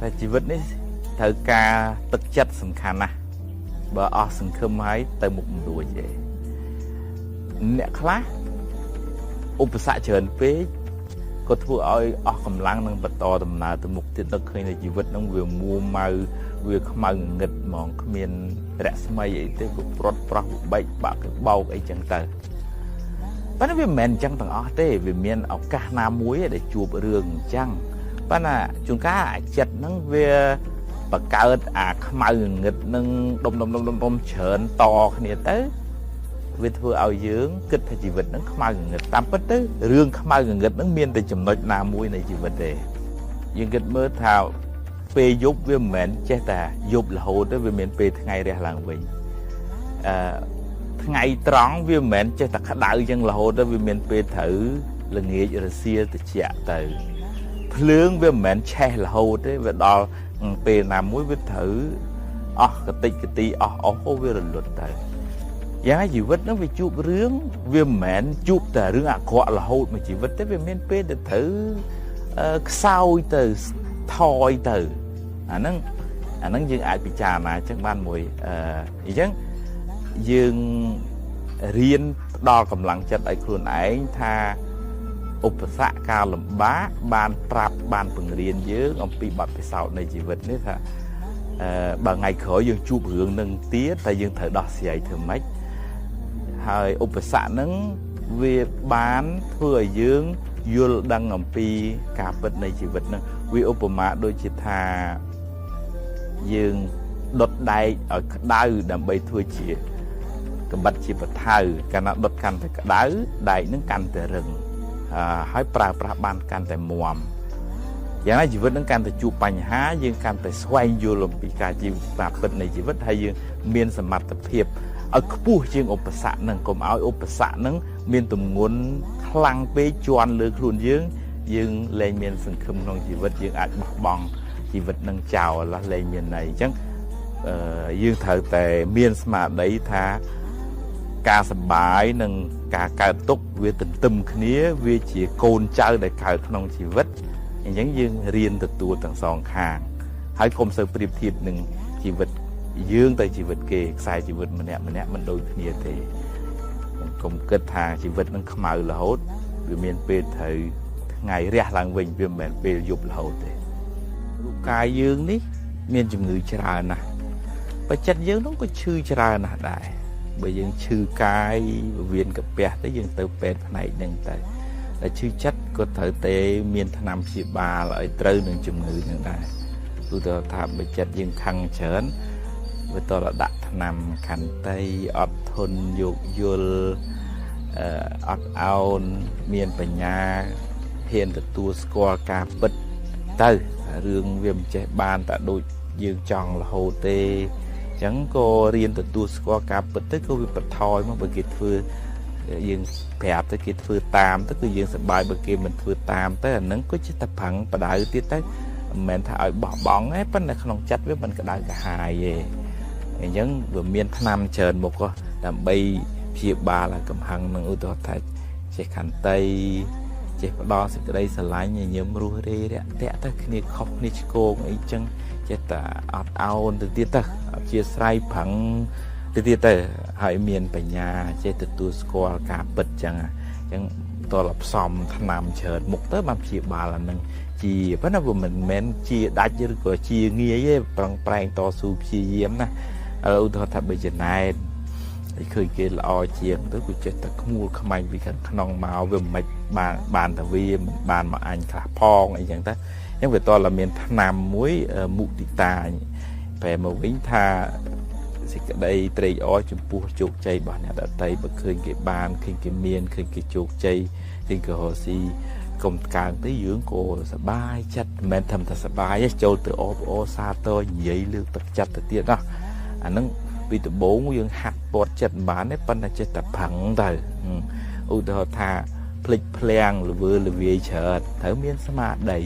ថាជីវិតនេះត្រូវការទឹកចិត្តសំខាន់ណាស់បើអស់សង្ឃឹមហើយទៅមុខមិនរួចទេអ្នកខ្លះឧបសគ្គច្រើនពេកក៏ធ្វើឲ្យអស់កម្លាំងនឹងបន្តដំណើរទៅមុខទៀតដល់ឃើញថាជីវិតនឹងវាមួម៉ៅវាខ្មៅងងឹតហ្មងគ្មានរស្មីអីទេវាព្រាត់ប្រាស់វាបែកបាក់បោកអីចឹងទៅប៉ុន្តែវាមិនមែនអញ្ចឹងទាំងអស់ទេវាមានឱកាសណាមួយដែលជួបរឿងអញ្ចឹងប៉ុន្តែជួនកាលអាចិត្តហ្នឹងវាបង្កើតអាខ្មៅងងឹតនឹងដុំច្រើនតគ្នាទៅវាធ្វើឲ្យយើងគិតថាជីវិតហ្នឹងខ្មៅងងឹតតាមពិតទៅរឿងខ្មៅងងឹតហ្នឹងមានតែចំណុចណាមួយនៃជីវិតទេយើងគិតមើលថាពេលយប់វាមិនមែនចេះតែយប់រហូតទេវាមានពេលថ្ងៃរះឡើងវិញថ្ងៃត្រង់វាមិនមែនចេះតែក្តៅចឹងរហូតទេវាមានពេលត្រូវល្ងាចរសៀលត្រជាក់ទៅភ្លើងវាមិនមែនឆេះរហូតទេវាដល់ពេលណាមួយវាត្រូវអស់កតិចកទីអស់វារលត់ទៅយ៉ាងជីវិតហ្នឹងវាជួបរឿងវាមិនមែនជួបតែរឿងអាក្រក់រហូតមួយជីវិតទេវាមានពេលទៅត្រូវខ្សោយទៅថយទៅអាហ្នឹងយើងអាចពិចារណាចឹងបានមួយអញ្ចឹងយើងរៀនផ្ដល់កម្លាំងចិត្តឲ្យខ្លួនឯងថាឧបសគ្គការលំបាកបានប្រាប់បានបង្រៀនយើងអំពីបទពិសោធន៍នៃជីវិតនេះថាបើថ្ងៃក្រោយយើងជួបរឿងនឹងទៀតតែយើងត្រូវដោះស្រាយធ្វើម៉េចហើយឧបសគ្គហ្នឹងវាបានធ្វើឲ្យយើងយល់ដឹងអំពីការពិតនៃជីវិតហ្នឹងវាឧបមាដូចជាថាយើងដុតដែកឲ្យក្តៅដើម្បីធ្វើជាកំបិតជាបថៅកាលណាដុតកាន់តែក្តៅដែកហ្នឹងកាន់តែរឹងហើយប្រើប្រាស់បានកាន់តែមាំយ៉ាងណាជីវិតនឹងកាន់តែជួបបញ្ហាយើងកាន់តែស្វែងយល់អំពីការជីវិតតាមពិតនៃជីវិតហើយយើងមានសមត្ថភាពឲ្យខ្ពស់ជាងឧបសគ្គនឹងកុំឲ្យឧបសគ្គនឹងមានទម្ងន់ខ្លាំងពេកជន់លើខ្លួនយើងលែងមានសង្ឃឹមក្នុងជីវិតយើងអាចបោះបង់ជីវិតនឹងចោលលែងមានន័យអញ្ចឹងយើងត្រូវតែមានស្មារតីថាការសប្បាយនិងការកើតទុក្ខវាទន្ទឹមគ្នាវាជាកូនចៅដែលកើតក្នុងជីវិតអញ្ចឹងយើងរៀនទទួលទាំងសងខាងហើយកុំសូវប្រៀបធៀបនឹងជីវិតយើងទៅជីវិតគេខ្សែជីវិតម្នាក់មិនដូចគ្នាទេកុំគិតថាជីវិតនឹងខ្មៅរហូតវាមានពេលត្រូវថ្ងៃរះឡើងវិញវាមិនមែនពេលយប់រហូតទេរូបកាយយើងនេះមានជំងឺច្រើនណាស់បើចិត្តយើងនោះក៏ឈឺច្រើនណាស់ដែរបើយើងឈឺកាយវៀនកាពះទៅយើងទៅពេទ្យផ្នែកហ្នឹងទៅតែឈឺចិត្តក៏ត្រូវតែមានថ្នាំព្យាបាលឲ្យត្រូវនឹងជំងឺហ្នឹងដែរព្រោះថាបើចិត្តយើងខឹងច្រើនវាតរដាក់ថ្នាំខន្តីអត់ធន់យោគយល់អត់អោនមានបញ្ញាហ៊ានទទួលស្គាល់ការពិតទៅរឿងវាមិនចេះបានតែដូចយើងចង់រហូតទេអញ្ចឹងក៏រៀនទទួលស្គាល់ការពិតទៅក៏វាបន្ថយមកបើគេធ្វើយើងប្រាប់ទៅគេធ្វើតាមទៅគឺយើងសប្បាយបើគេមិនធ្វើតាមទៅអាហ្នឹងក៏ជាតែប្រឹងបដៅទៀតទៅមិនមែនថាឲ្យបោះបង់ទេប៉ុន្តែក្នុងចិត្តវាមិនក្តៅក្រហាយទេអញ្ចឹងវាមានថ្នាំច្រើនមុខដើម្បីព្យាបាលកំហឹងនឹងឧទាហរណ៍ថាចេះខន្តីចេះផ្ដល់សេចក្តីស្រឡាញ់ញញឹមរស់រេរាក់តាក់ទៅគ្នាខុសគ្នាឆ្គងអីចឹងចេះតែអត់អោនទៅទៀតទៅអធិស្ស្រ័យប្រឹងទៅទៀតទៅហើយមានបញ្ញាចេះទទួលស្គាល់ការពិតចឹងអញ្ចឹងតលផ្សំថ្នាំច្រើនមុខទៅបានព្យាបាលអានឹងជាប៉ុន្តែវាមិនមែនជាដាច់ឬក៏ជាងាយទេប្រឹងប្រែងតស៊ូព្យាយាមណាឧទាហរណ៍ថាបើចំណែនឃើញគេល្អជាងទៅគឺចេះតែខ្មួលខ្មាញ់ពីខាងក្នុងមកវាមិនបានតែវាមិនបានមកអញខ្លះផងអីចឹងទៅអញ្ចឹងវាតតែមានថ្នាំមួយមុទិតាបែរមកវិញថាសេចក្តីត្រេកអរចំពោះជោគជ័យរបស់អ្នកដទៃបើឃើញគេបានឃើញគេមានឃើញគេជោគជ័យឃើញគេរស់ស៊ីកុំកើងទៅយើងក៏សប្បាយចិត្តមិនមែនថាសប្បាយទេចូលទៅអបអរសាទរនិយាយលើកទឹកចិត្តទៅទៀតណាអាហ្នឹងពីដំបូងយើងហាត់ពាត់ចិត្តមិនបានទេប៉ុន្តែចេះតែប្រឹងទៅឧទាហរណ៍ថាភ្លេចភ្លាំងល្វើល្វាយច្រើនត្រូវមានស្មារតី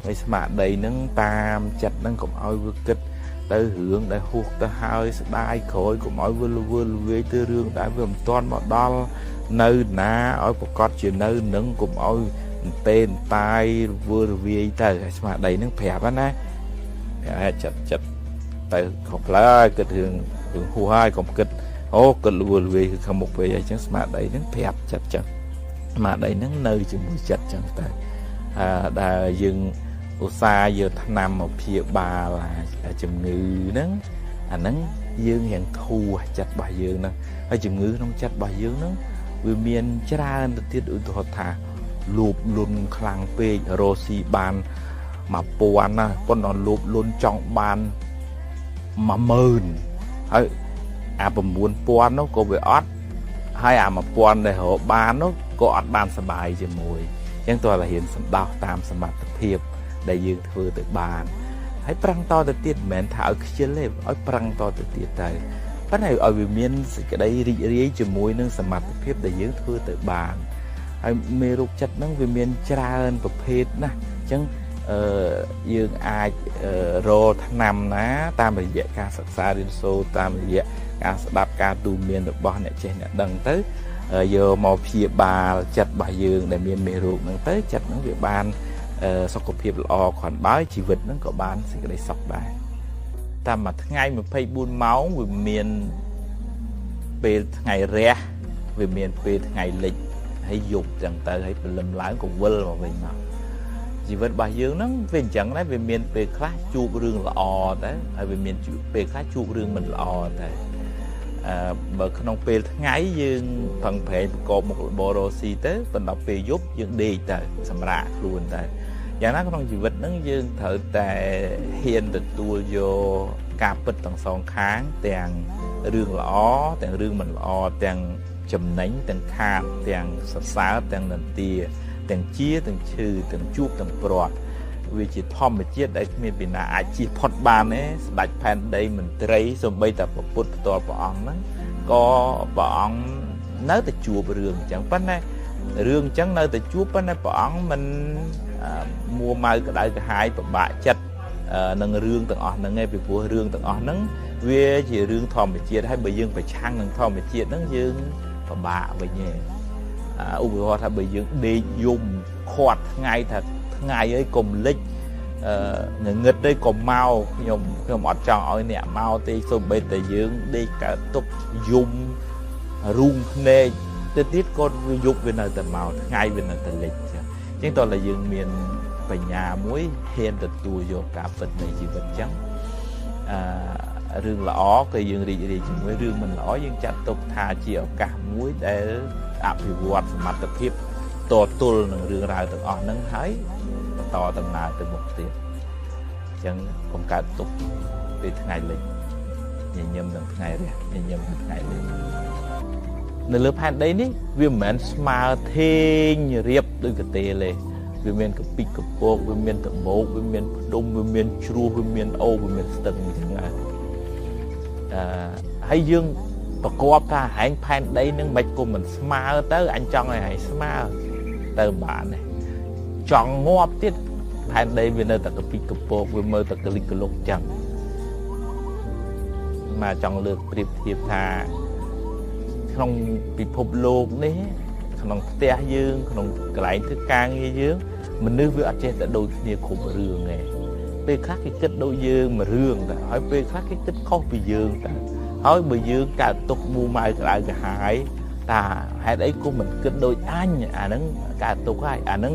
ហើយស្មារតីហ្នឹងតាមចិត្តហ្នឹងកុំឲ្យវាគិតទៅរឿងដែលហួសទៅហើយស្ដាយក្រោយកុំឲ្យវាល្វើល្វាយទៅរឿងដែលវាមិនទាន់មកដល់នៅណាឲ្យប្រកាសជានៅនឹងកុំឲ្យទេតាយល្វើល្វាយទៅស្មារតីហ្នឹងប្រាប់ណា chặt tại học lá cái thường hù hai còn kịch cái lùa về không một về chẳng mà đấy nó phép chặt mà đấy nó nơi chỉ muốn chặt chẳng tại đã dừng ở xa giờ nằm ở phía bà là chùm ngư nắng nắng dương hiện thu chặt bà dương nè hay chùm ngư nó chặt bà dương nó vì miền ra tiết đối thủ thả lụp luôn khang pe rosi ban mà buồn na con nó lụp luôn trong ban mà mờn ấy bầm buồn buồn nó có về ót hai mà buồn để họ ban nó có ót banสบายจะมวยยังตัวเราเห็นสัมดาวตามสมัติเพียบได้ยืนถือแต่บานให้ปรังต่อแต่ติดเหม็นถ้าเอาเชื่อเล็บเอาปรังต่อแต่ติดใจปัญหาเอาวิมีนสิกได้รีจะมวยนึงสมัติเพียบได้ยืนถือแต่บานไอ้เมรุกจัดนั่งวิมีนจราเนประเภทนะจังยืนอายโรทนำนะตามระยะการศึกษาเรียนโซตามระยะการสดับการดูเมียนแบบบอลเนี่ยเช่นเนี่ยดังtới giờ mò phía bà chặt bà dương để miền mê ruột nó tới chặt nó việc ban sau cuộc phiệp lò còn báo chỉ vật nó có ban thì cái đấy sọc bài ta mà ngày mà phải buôn máu về miền về ngày rẻ về miền về ngày lịch hay dục chẳng tới hay phải lâm lái cùng vơ mà về nào chỉ vật bà dương nó về chẳng đấy về miền về khác chu rương là đấy hay về miền về khác chu rương mình là đấy bởi không về ngày dương phần thể có một bộ đồ xì tế phần đọc về giúp dương đi tới sầm rạ luôn tới và nó không chỉ vật nó dương thở tại hiện được tua vô cạp bịch tầng song kháng tiền rương lõ tiền rương mình lõ tiền chầm nánh tiền khát tiền sạch sá tiền nền tia tiền chia tiền chư tiền chuột tiền bọt vì chỉ thom mà chết đấy mình bị nã chỉ phật bàn ấy đặt pan đây mình thấy xong bây tập một phút to bọn nó có bọn nới từ chùa rường chẳng phải này rường chẳng nơi từ chùa phải này bọn mình mua mai cái đại cái hai bạ chặt nâng rương từng ở nâng nghe về của rương từng ở nâng về chỉ rương thom mà chết hay bởi dương phải trang nâng thom mà chết nâng dương bạ vậy nhỉ họ thay bởi dương đi dùng khoát ngay thật ngày ấy cùng lịch người nghịch đây còn mau nhom ọt tròn ở nè mau thì xong bây giờ dưỡng đi cả tục dùng rung nê tới tiết con dục về nơi tận màu ngay về nơi tận lịch chúng tôi là dưỡng miền về nhà muối hiện được tua vô cả vật này chỉ vật trắng rương lõ cái dưỡng đi chỉ với rương mình lõ nhưng chặt tục thà chiều cả muối để áp dụng vật mặt tập hiệp tổ tuôn rương rào từ on nâng thấy to tầng nào từ một tiếng chẳng không cả tục về ngày lịch nhìn nhầm lần ngày đấy nhìn nhầm ngày lịch nơi lớp hai đấy ní vì mình smart thiên riệp từ cái tê lệ vì mình cái pin cái bộ vì mình cái bộ vì mình đông vì mình chua vì mình ô vì mình từng chẳng hạn hay dương và co ta hãy pan đấy nâng bạch của mình smart tới anh trong này hãy smart từ bạn này chọn ngóp tiết hai đây vì nơi ta cái pin cục bộ vì mơ ta cái lịch lục chẳng mà chọn lược điệp thiệp thà không bị phục lục đấy không te dương không lại thức ca nghe dương mình nước với ở trên đã đôi kia khủng rường này về khác cái kết đôi dương mà rường ta hỏi về khác cái kết khó bị dương ta hỏi bị dương cả tục mua mai lại cái hải ta hai đấy của mình kết đôi anh nó cả tục hai nó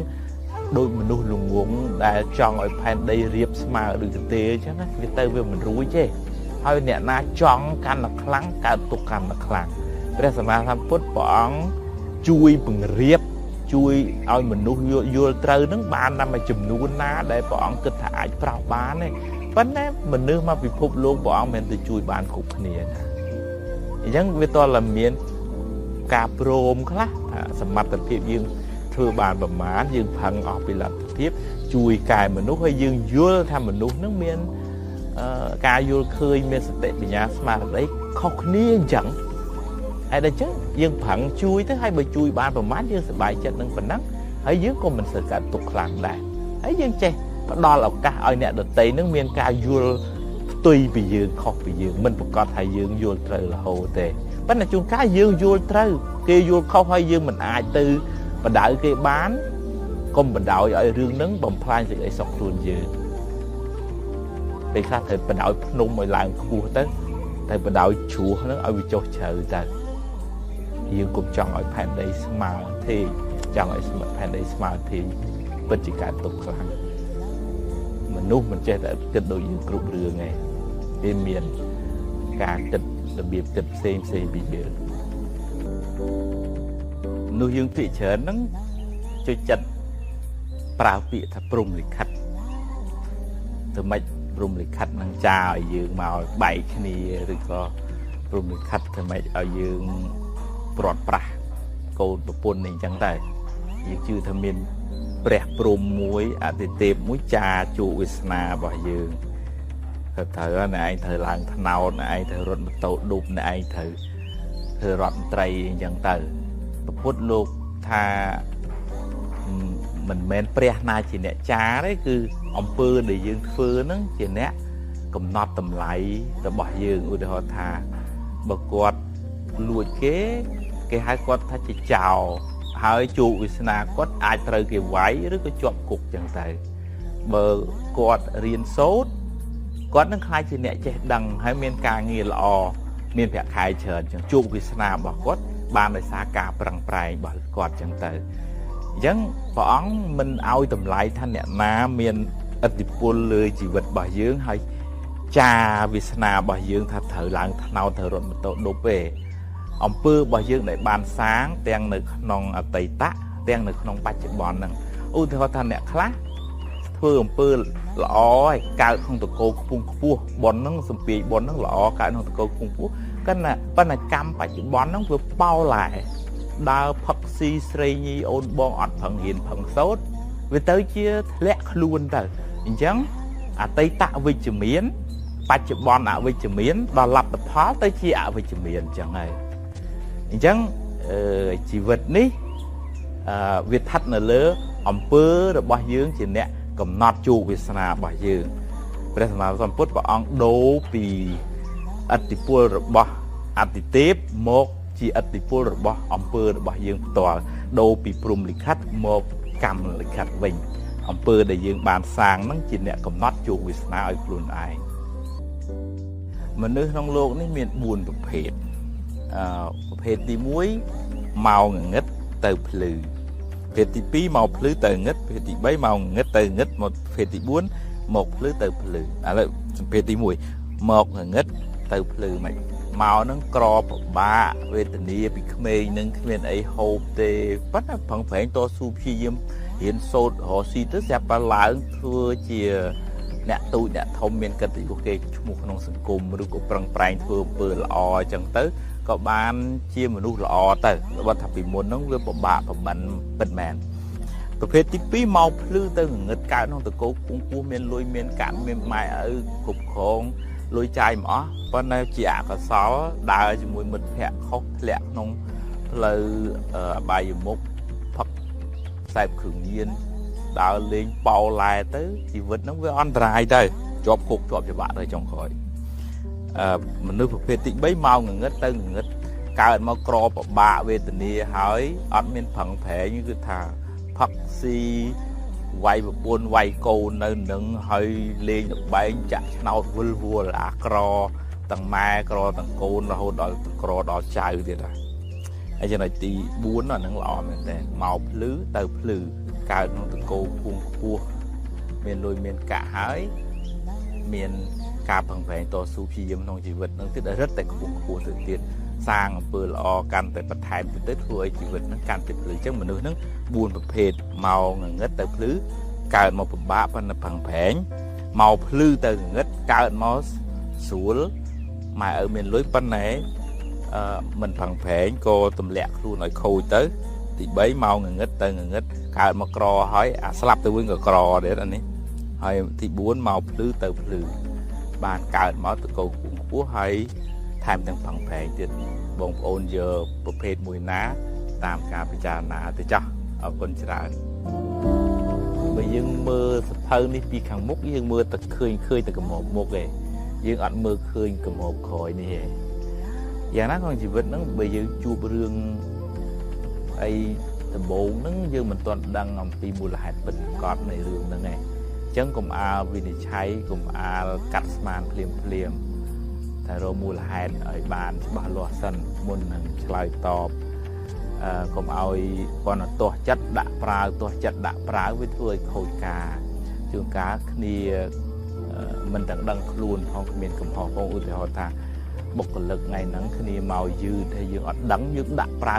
đôi mình nuôi lùng nguồn đã chọn ở pan đây riệp mà được tê chứ á cái tay về mình rúi chứ thôi nè na chọn can là kháng cả tục can là kháng cái đó mà làm phút bọn chui bằng riệp chui ao mình nuôi vô trời nó ban năm mà chùm nuôi ná để bọn kịch thải vào bán này vấn đấy mình nước mà bị phục luôn bọn mình từ chui bán cục nè giống với tôi là miền cà prôm khá sầm mặt tập hiệp dương thưa bàn và má dương phẳng ở bị làm tiếp chui cài mình nút hơi dương vô tham mình nút nước miền cài vô khơi miền tệ bị nhà mà đấy không niên chẳng ai đây chứ dương phẳng chui tới hai bờ chui bàn và má dương sẽ bài chân nâng phần nắng ở dưới con mình sẽ cả tục làng đài ấy dương che đo là cả ở nè đợt tây nước miền cài vô tùy vì dương không vì dương mình còn thầy dương vô trời là hồ tề vấn là chung cá dương vô trời kia vô không hay dương mình ai tư và đợi cái bán con mình đợi ở rương nắng bầm phai thì lại sọc luôn dư ពេលខ្លះត្រូវបដោយភ្នំឲ្យឡើងខ្ពស់ទៅតែបដោយជ្រោះហ្នឹងឲ្យវាចុះជ្រៅទៅយើងកុំចង់ឲ្យផែនដីស្មើទេចង់ឲ្យផែនដីស្មើទេពិតជាកើតទុកខ្លាំងមនុស្សមិនចេះតែគិតដូចយើងគ្រប់រឿងទេវាមានការគិតរបៀបគិតផ្សេងពីយើងនោះយើងភាគច្រើនហ្នឹងជួយចិត្តប្រើពាក្យថាព្រំលិខិតទៅមិនព្រំលិខិតនឹងចាឲ្យយើងមកបែកគ្នាឬក៏ព្រំលិខិតទៅមិនឲ្យយើងព្រាត់ប្រាសកូនប្រពន្ធនេះអញ្ចឹងតែយើងជឿថាមានព្រះព្រំមួយអតិទេពមួយចាជោគវាសនារបស់យើងត្រូវណែឯងត្រូវឡើងថ្នោតណែឯងត្រូវរត់ម៉ូតូឌុបណែឯងត្រូវធ្វើរដ្ឋមន្ត្រីអញ្ចឹងទៅពុទ្ធលោកថាមិនមែនព្រះណាជាអ្នកចាទេគឺអំពើដែលយើងធ្វើហ្នឹងជាអ្នកកំណត់តម្លៃរបស់យើងឧទាហរណ៍ថាបើគាត់លួចគេហៅគាត់ថាជាចោរហើយជោគវាសនាគាត់អាចត្រូវគេវាយឬក៏ជាប់គុកចឹងទៅបើគាត់រៀនសូត្រគាត់នឹងខ្លាចជាអ្នកចេះដឹងហើយមានការងារល្អមានប្រាក់ខែច្រើនចឹងជោគវាសនារបស់គាត់បានដោយសារការប្រឹងប្រែងរបស់គាត់ចឹងទៅអញ្ចឹងព្រះអង្គមិនឲ្យតម្លៃថាអ្នកណាមានឥទ្ធិពលលើជីវិតរបស់យើងហើយចាវាសនារបស់យើងថាត្រូវឡើងថ្នោតត្រូវរត់ម៉ូតូឌុបទេអំពើរបស់យើងដែលបានសាងទាំងនៅក្នុងអតីតទាំងនៅក្នុងបច្ចុប្បន្នហ្នឹងឧទាហរណ៍ថាអ្នកខ្លះធ្វើអំពើល្អហើយកើតក្នុងតកោខ្ពង់ខ្ពស់ប៉ុនហ្នឹងសំពីប៉ុនហ្នឹងល្អកើតក្នុងតកោខ្ពង់ខ្ពស់ប៉ុន្តែកម្មបច្ចុប្បន្នហ្នឹងវាបោឡែដើរផឹកស៊ីស្រីញីអូនបងអត់ផឹងរៀនផឹងសូត្រវាទៅជាធ្លាក់ខ្លួនទៅអញ្ចឹងអតីតវិជ្ជមានបច្ចុប្បន្នអវិជ្ជមានដល់លទ្ធផលទៅជាអវិជ្ជមានអញ្ចឹងហើយអញ្ចឹងជីវិតនេះវាស្ថិតនៅលើអំពើរបស់យើងជាអ្នកកំណត់ជោគវាសនារបស់យើងព្រះសម្មាសម្ពុទ្ធព្រះអង្គដូរពីឥទ្ធិពលរបស់អតិទេពមកជាឥទ្ធិពលរបស់អំពើរបស់យើងផ្ទាល់ដូរពីព្រំលិខិតមកកម្មលិខិតវិញអំពើដែលយើងបានសាងហ្នឹងជាអ្នកកំណត់ជោគវាសនាឲ្យខ្លួនឯងមនុស្សក្នុងโลกនេះមាន4ប្រភេទប្រភេទទី1មកងងឹតទៅភ្លឺប្រភេទទី2មកភ្លឺទៅងឹតប្រភេទទី3មកងឹតទៅងឹតមកប្រភេទទី4មកភ្លឺទៅភ្លឺឥឡូវប្រភេទទី1មកងងឹតទៅភ្លឺមិនមកហ្នឹងក្រពិបាកវេទនាពីក្មេងនឹងគ្មានអីហូបទេប៉ុន្តែប្រឹងប្រែងតស៊ូព្យាយាមរៀនសូត្ររកស៊ីទៅស្រាប់តែឡើងធ្វើជាអ្នកទូចអ្នកធំមានកិត្តិយសគេឈ្មោះក្នុងសង្គមឬក៏ប្រឹងប្រែងធ្វើអំពើល្អអញ្ចឹងទៅក៏បានជាមនុស្សល្អទៅបើថាពីមុនហ្នឹងវាពិបាកប្រហែលពិតមែនប្រភេទទី2មកភ្លឺទៅងងឹតកើតក្នុងតកោពងពោះមានលុយមានកាក់មានម៉ែឪគ្រប់គ្រងលុយចាយមិនអស់ប៉ុន្តែជាអកុសលដើរជាមួយមិត្តភ័ក្តិខុសធ្លាក់ក្នុងផ្លូវអបាយមុខផឹកខ្សែបគ្រឿងញៀនដើរលេងប៉ោឡែទៅជីវិតហ្នឹងវាអន្តរាយទៅជាប់គុកជាប់ច្បាប់ទៅចុងក្រោយមនុស្សប្រភេទទី3មកងងឹតទៅងងឹតកើតមកក្រពិបាកវេទនាហើយអត់មានប្រឹងប្រែងគឺថាផឹកស៊ីវាយប្រពន្ធវាយកូននៅនឹងហើយលេងល្បែងចាក់ឆ្នោតវិលវល់អាក្រទាំងម៉ែក្រទាំងកូនរហូតដល់ក្រដល់ចៅទៀតហើយចំណុចទី4អាហ្នឹងល្អមែនតើមកភ្លឺទៅភ្លឺកើតក្នុងតកោភូមិខ្ពស់មានលុយមានកាក់ហើយមានការប្រឹងប្រែងតស៊ូព្យាយាមក្នុងជីវិតនឹងទៀតរឹតតែខ្ពស់ខ្ពស់ទៅទៀតសាងអំពើល្អកាន់តែបន្ថែមទៅធ្វើឲ្យជីវិតនឹងកាន់តែភ្លឺអញ្ចឹងមនុស្សនឹង4ប្រភេទមកងងឹតទៅភ្លឺកើតមកពិបាកប៉ុន្តែប្រឹងប្រែងមកភ្លឺទៅងងឹតកើតមកស្រួលម៉ែឪមានលុយប៉ុន្តែមិនប្រឹងប្រែងក៏ទម្លាក់ខ្លួនឲ្យខូចទៅទី3មកងងឹតទៅងងឹតកើតមកក្រហើយអាស្លាប់ទៅវិញក៏ក្រទៀតអានេះហើយទី4មកភ្លឺទៅភ្លឺបានកើតមកតកោខ្ពស់ហើយថែមទាំងប្រឹងប្រែងទៀតបងប្អូនយកប្រភេទមួយណាតាមការពិចារណាទៅចាស់អរគុណច្រើនបើយើងមើលសភៅនេះពីខាងមុខយើងមើលតែឃើញតែកំមមុខឯងយើងអត់មើលឃើញកំមក្រោយនេះឯងយ៉ាងណាក្នុងជីវិតហ្នឹងបើយើងជួបរឿងអីដំបូងហ្នឹងយើងមិនទាន់ដឹងអំពីមូលហេតុពិតប្រាកដនៃរឿងហ្នឹងឯង ចឹងកុំអាលវិនិច្ឆ័យកុំអាលកាត់ស្មានភ្លាមតែរកមូលហេតុឲ្យបានច្បាស់លាស់សិនមុននឹងឆ្លើយតបកុំឲ្យប៉ុន្តែទាស់ចិត្តដាក់ប្រើទាស់ចិត្តដាក់ប្រើវាធ្វើឲ្យខូចការជួនកាលគ្នាមិនទាំងដឹងខ្លួនផងគ្មានកំហុសផងឧទាហរណ៍ថាបុគ្គលិកថ្ងៃហ្នឹងគ្នាមកយឺតហើយយើងអត់ដឹងយើងដាក់ប្រើ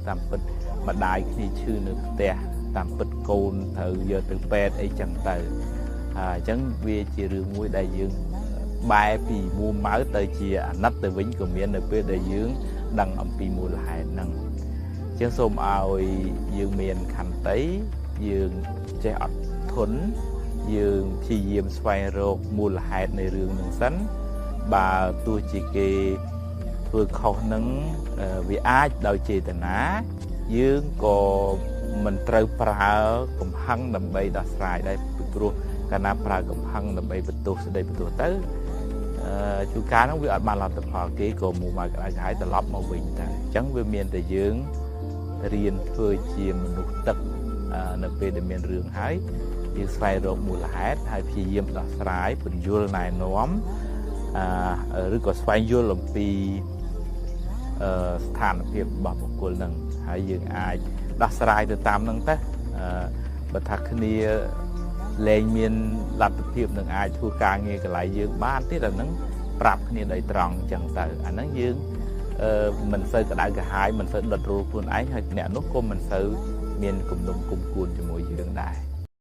តាមពិតម្ដាយគ្នាឈឺនៅផ្ទះតាមពិតកូនត្រូវយកទៅពេទ្យអីចឹងទៅអញ្ចឹងវាជារឿងមួយដែលយើងបែរពីមួម៉ៅទៅជាអាណិតទៅវិញក៏មាននៅពេលដែលយើងដឹងអំពីមូលហេតុហ្នឹងអញ្ចឹងសូមឲ្យយើងមានខន្តីយើងចេះអត់ធន់យើងព្យាយាមស្វែងរកមូលហេតុនៃរឿងហ្នឹងសិនបើទោះជាគេធ្វើខុសហ្នឹងវាអាចដោយចេតនាយើងក៏មិនត្រូវប្រើកំហឹងដើម្បីដោះស្រាយដែរពីព្រោះកាលណាប្រើកំហឹងដើម្បីបន្ទោសស្ដីបន្ទោសទៅជួនកាលហ្នឹងវាអត់បានលទ្ធផលគេក៏មកមកក្តៅក្រហាយត្រឡប់មកវិញតែអញ្ចឹងវាមានតែយើងរៀនធ្វើជាមនុស្សទឹកនៅពេលដែលមានរឿងហើយយើងស្វែងរកមូលហេតុហើយព្យាយាមដោះស្រាយពន្យល់ណែនាំឬក៏ស្វែងយល់អំពីស្ថានភាពរបស់បុគ្គលហ្នឹងហើយយើងអាចដោះស្រាយទៅតាមហ្នឹងទៅបើថាគ្នាលែងមានលទ្ធភាពនឹងអាចធ្វើការងារកន្លែងយើងបានទៀតអាហ្នឹងប្រាប់គ្នាដោយត្រង់អញ្ចឹងទៅអាហ្នឹងយើងមិនសូវក្តៅក្រហាយមិនសូវដុតរੂខ្លួនឯងហើយអ្នកនោះក៏មិនសូវមានគំនុំគុំគួនជាមួយយើងដែរ